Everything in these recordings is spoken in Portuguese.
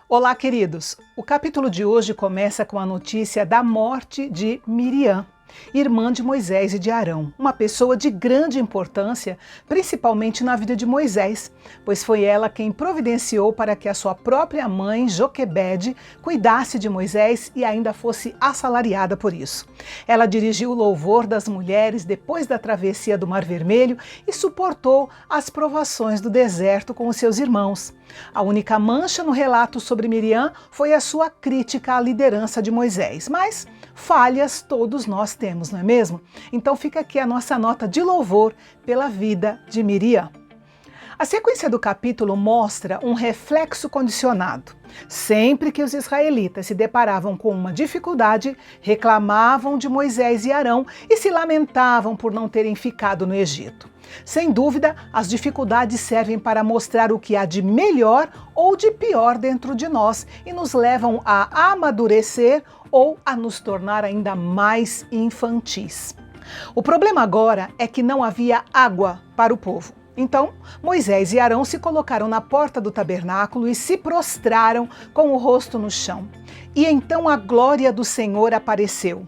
Olá, queridos! O capítulo de hoje começa com a notícia da morte de Miriam, irmã de Moisés e de Arão, uma pessoa de grande importância, principalmente na vida de Moisés, pois foi ela quem providenciou para que a sua própria mãe, Joquebede, cuidasse de Moisés e ainda fosse assalariada por isso. Ela dirigiu o louvor das mulheres depois da travessia do Mar Vermelho e suportou as provações do deserto com os seus irmãos. A única mancha no relato sobre Miriam foi a sua crítica à liderança de Moisés, mas falhas todos nós temos, não é mesmo? Então fica aqui a nossa nota de louvor pela vida de Miriam. A sequência do capítulo mostra um reflexo condicionado. Sempre que os israelitas se deparavam com uma dificuldade, reclamavam de Moisés e Arão e se lamentavam por não terem ficado no Egito. Sem dúvida, as dificuldades servem para mostrar o que há de melhor ou de pior dentro de nós e nos levam a amadurecer ou a nos tornar ainda mais infantis. O problema agora é que não havia água para o povo. Então, Moisés e Arão se colocaram na porta do tabernáculo e se prostraram com o rosto no chão. E então a glória do Senhor apareceu.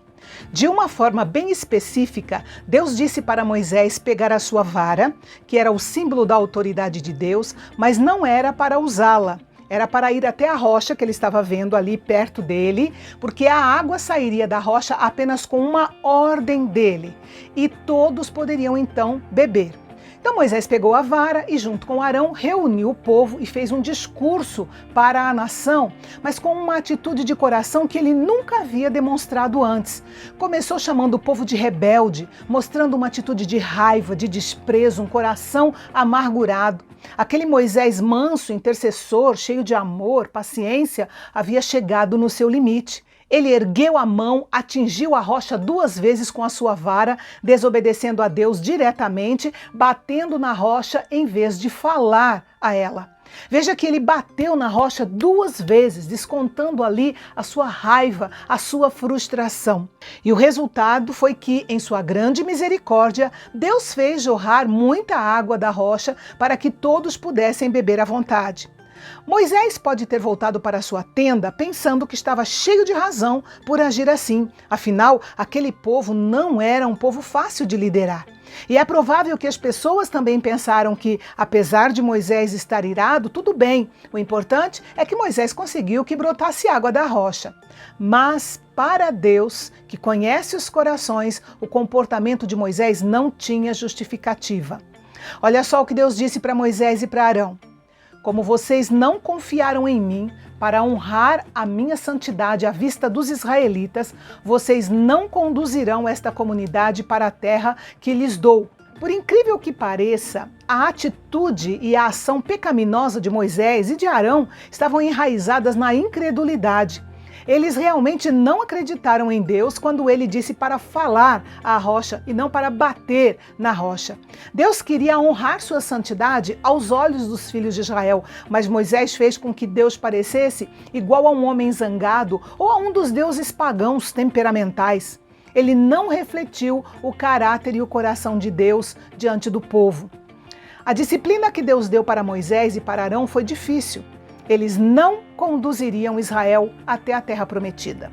De uma forma bem específica, Deus disse para Moisés pegar a sua vara, que era o símbolo da autoridade de Deus, mas não era para usá-la. Era para ir até a rocha que ele estava vendo ali perto dele, porque a água sairia da rocha apenas com uma ordem dele, e todos poderiam então beber. Então Moisés pegou a vara e, junto com Arão, reuniu o povo e fez um discurso para a nação, mas com uma atitude de coração que ele nunca havia demonstrado antes. Começou chamando o povo de rebelde, mostrando uma atitude de raiva, de desprezo, um coração amargurado. Aquele Moisés manso, intercessor, cheio de amor, paciência, havia chegado no seu limite. Ele ergueu a mão, atingiu a rocha 2 vezes com a sua vara, desobedecendo a Deus diretamente, batendo na rocha em vez de falar a ela. Veja que ele bateu na rocha 2 vezes, descontando ali a sua raiva, a sua frustração. E o resultado foi que, em sua grande misericórdia, Deus fez jorrar muita água da rocha para que todos pudessem beber à vontade. Moisés pode ter voltado para sua tenda pensando que estava cheio de razão por agir assim. Afinal, aquele povo não era um povo fácil de liderar. E é provável que as pessoas também pensaram que, apesar de Moisés estar irado, tudo bem. O importante é que Moisés conseguiu que brotasse água da rocha. Mas, para Deus, que conhece os corações, o comportamento de Moisés não tinha justificativa. Olha só o que Deus disse para Moisés e para Arão. Como vocês não confiaram em mim para honrar a minha santidade à vista dos israelitas, vocês não conduzirão esta comunidade para a terra que lhes dou. Por incrível que pareça, a atitude e a ação pecaminosa de Moisés e de Arão estavam enraizadas na incredulidade. Eles realmente não acreditaram em Deus quando ele disse para falar à rocha e não para bater na rocha. Deus queria honrar sua santidade aos olhos dos filhos de Israel, mas Moisés fez com que Deus parecesse igual a um homem zangado ou a um dos deuses pagãos temperamentais. Ele não refletiu o caráter e o coração de Deus diante do povo. A disciplina que Deus deu para Moisés e para Arão foi difícil. Eles não conduziriam Israel até a terra prometida.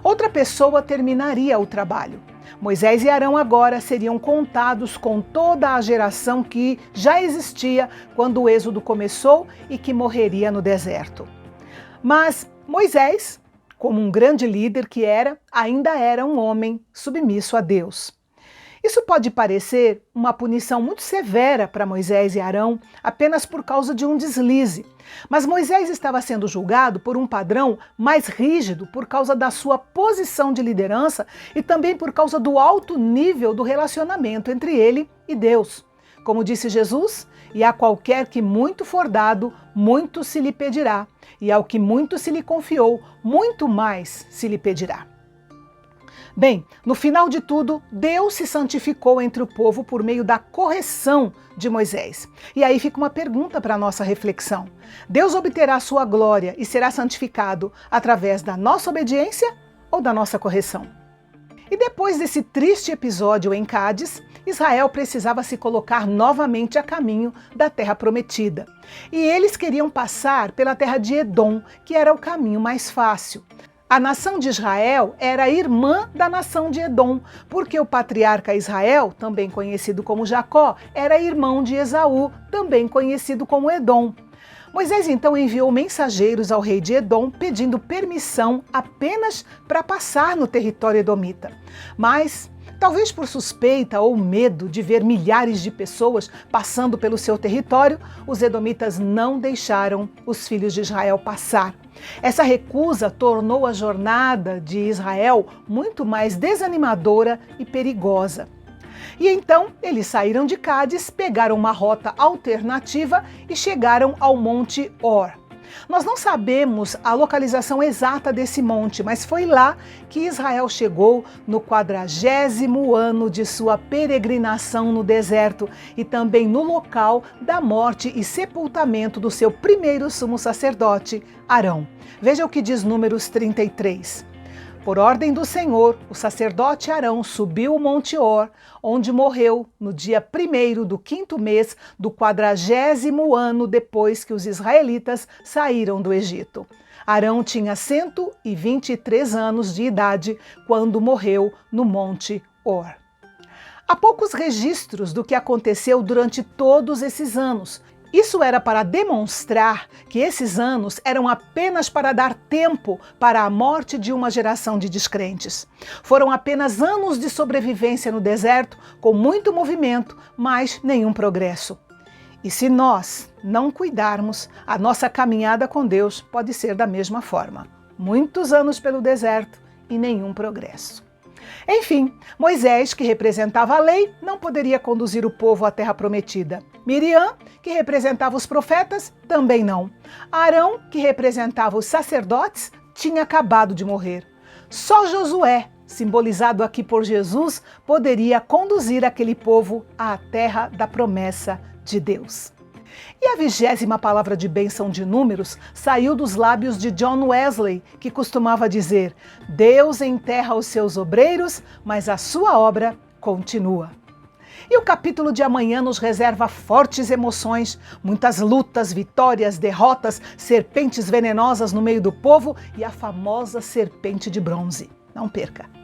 Outra pessoa terminaria o trabalho. Moisés e Arão agora seriam contados com toda a geração que já existia quando o êxodo começou e que morreria no deserto. Mas Moisés, como um grande líder que era, ainda era um homem submisso a Deus. Isso pode parecer uma punição muito severa para Moisés e Arão apenas por causa de um deslize. Mas Moisés estava sendo julgado por um padrão mais rígido por causa da sua posição de liderança e também por causa do alto nível do relacionamento entre ele e Deus. Como disse Jesus, e a qualquer que muito for dado, muito se lhe pedirá, e ao que muito se lhe confiou, muito mais se lhe pedirá. Bem, no final de tudo, Deus se santificou entre o povo por meio da correção de Moisés. E aí fica uma pergunta para a nossa reflexão. Deus obterá a sua glória e será santificado através da nossa obediência ou da nossa correção? E depois desse triste episódio em Cádiz, Israel precisava se colocar novamente a caminho da terra prometida. E eles queriam passar pela terra de Edom, que era o caminho mais fácil. A nação de Israel era irmã da nação de Edom, porque o patriarca Israel, também conhecido como Jacó, era irmão de Esaú, também conhecido como Edom. Moisés então enviou mensageiros ao rei de Edom pedindo permissão apenas para passar no território edomita. Mas, talvez por suspeita ou medo de ver milhares de pessoas passando pelo seu território, os edomitas não deixaram os filhos de Israel passar. Essa recusa tornou a jornada de Israel muito mais desanimadora e perigosa. E então eles saíram de Cádiz, pegaram uma rota alternativa e chegaram ao Monte Hor. Nós não sabemos a localização exata desse monte, mas foi lá que Israel chegou no 40º ano de sua peregrinação no deserto e também no local da morte e sepultamento do seu primeiro sumo sacerdote, Arão. Veja o que diz Números 33. Por ordem do Senhor, o sacerdote Arão subiu o Monte Hor, onde morreu no dia 1º do 5º mês do 40º ano depois que os israelitas saíram do Egito. Arão tinha 123 anos de idade quando morreu no Monte Hor. Há poucos registros do que aconteceu durante todos esses anos. Isso era para demonstrar que esses anos eram apenas para dar tempo para a morte de uma geração de descrentes. Foram apenas anos de sobrevivência no deserto, com muito movimento, mas nenhum progresso. E se nós não cuidarmos, a nossa caminhada com Deus pode ser da mesma forma. Muitos anos pelo deserto e nenhum progresso. Enfim, Moisés, que representava a lei, não poderia conduzir o povo à terra prometida. Miriam, que representava os profetas, também não. Arão, que representava os sacerdotes, tinha acabado de morrer. Só Josué, simbolizado aqui por Jesus, poderia conduzir aquele povo à terra da promessa de Deus. E a 20ª palavra de bênção de Números saiu dos lábios de John Wesley, que costumava dizer: Deus enterra os seus obreiros, mas a sua obra continua. E o capítulo de amanhã nos reserva fortes emoções, muitas lutas, vitórias, derrotas, serpentes venenosas no meio do povo e a famosa serpente de bronze. Não perca!